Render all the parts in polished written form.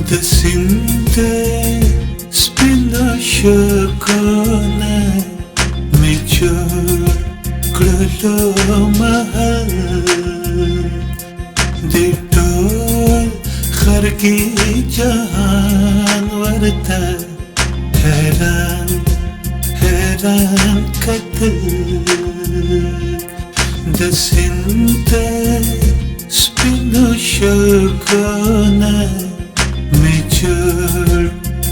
د سیند سپینو شګونه مې جوړ کړلو محل د ټول خرګي جهان ورته حیران حیران کتل د سیند سپینو شګونه مې جوړ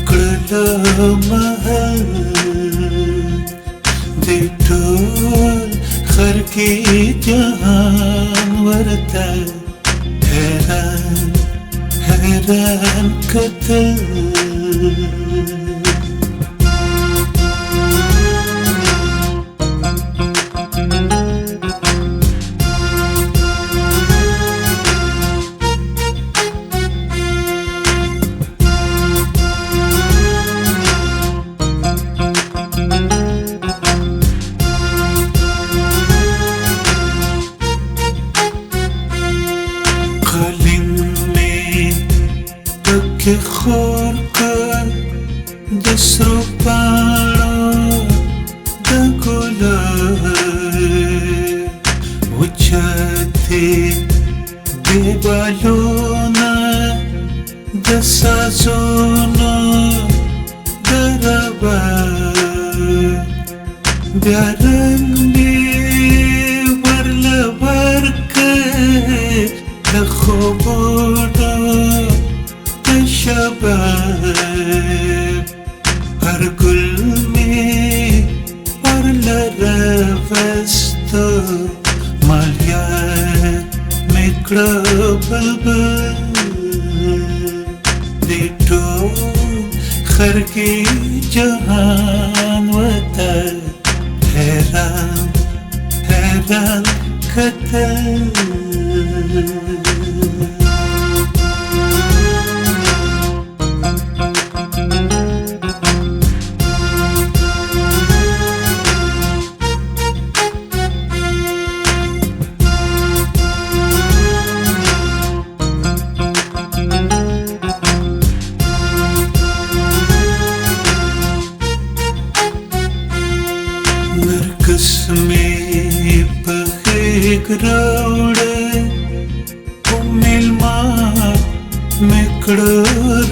کړلو محل د ټول خرګي جهان ورته حیران حیران کتل که خور کړ د سرو پاڼو د ګلان وچاتې دیوالونه د سازونو د رباب بیا رنګ مې ورله ورکړ د خوبونو شباب هر گل میں اور لرفستو مالیا میکڑا بلبل دیٹو خرگی جہان وطا حیران حیران کتل नरकस में पखेग रावड़े उमिलमा मेकड़ो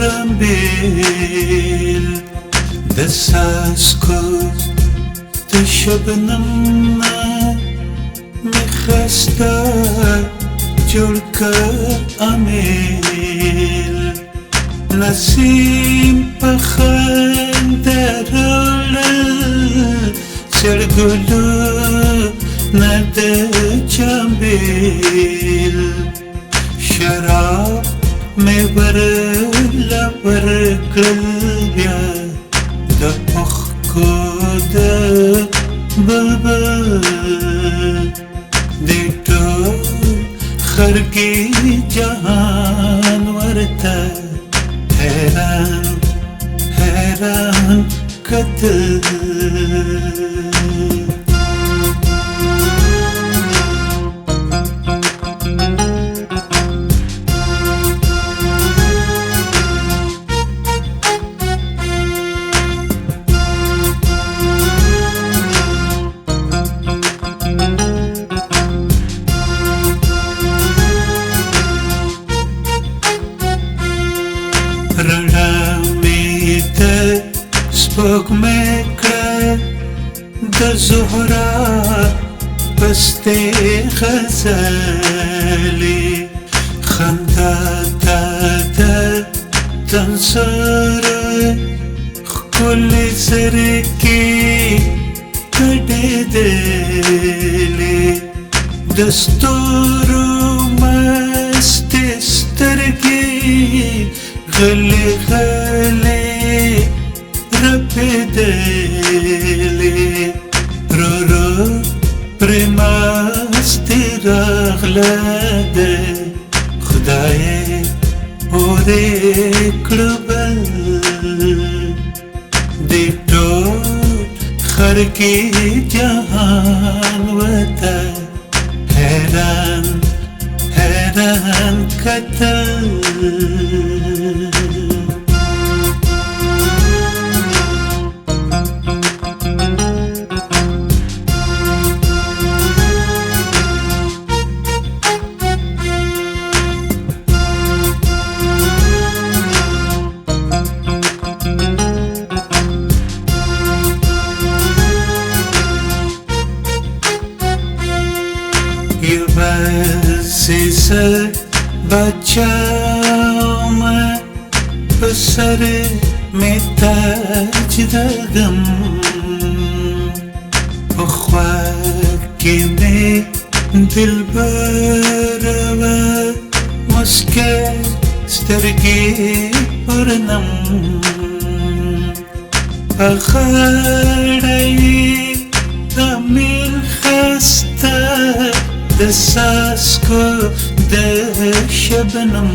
रंबेल दसास को तशबनम में खस्ता जुड़का अमेल नसीम पखंदरल चढ़गुलू नद चंबेल शराब में बरला बरकलबिया द पखको द बलबल देटो खरगी जहान वरता हैरान हैरान कतल रड़ा में द स्पोक में कर द ज़ुहरा पस्ते ग़ज़ली खंदा द तंसर कुल सर की कड़े दिले दस्तूर मस्त स्तरगी गले गले रपदले रो रो प्रेमास्ती रागलद खुदाए ओरे क्लबल देटो खरगी जहान वता हैरान हैरान कतल वैसे सर बचाओ मैं बसर में ताज दगम ख्वाक में दिल बरवा मुस्के سترگی پرنم بخاری دمیل خسته دساس کو دشبنم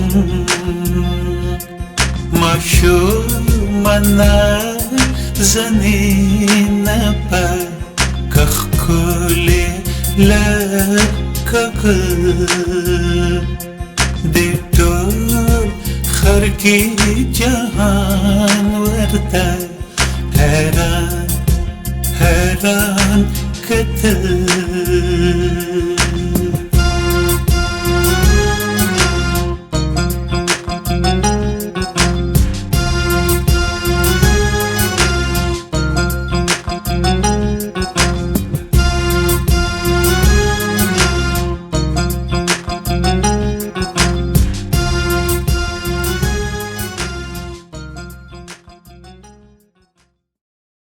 ماشو منا زنین پا کخ کلی لککل دی ټول خر کی جهان ورته حیران حیران کتل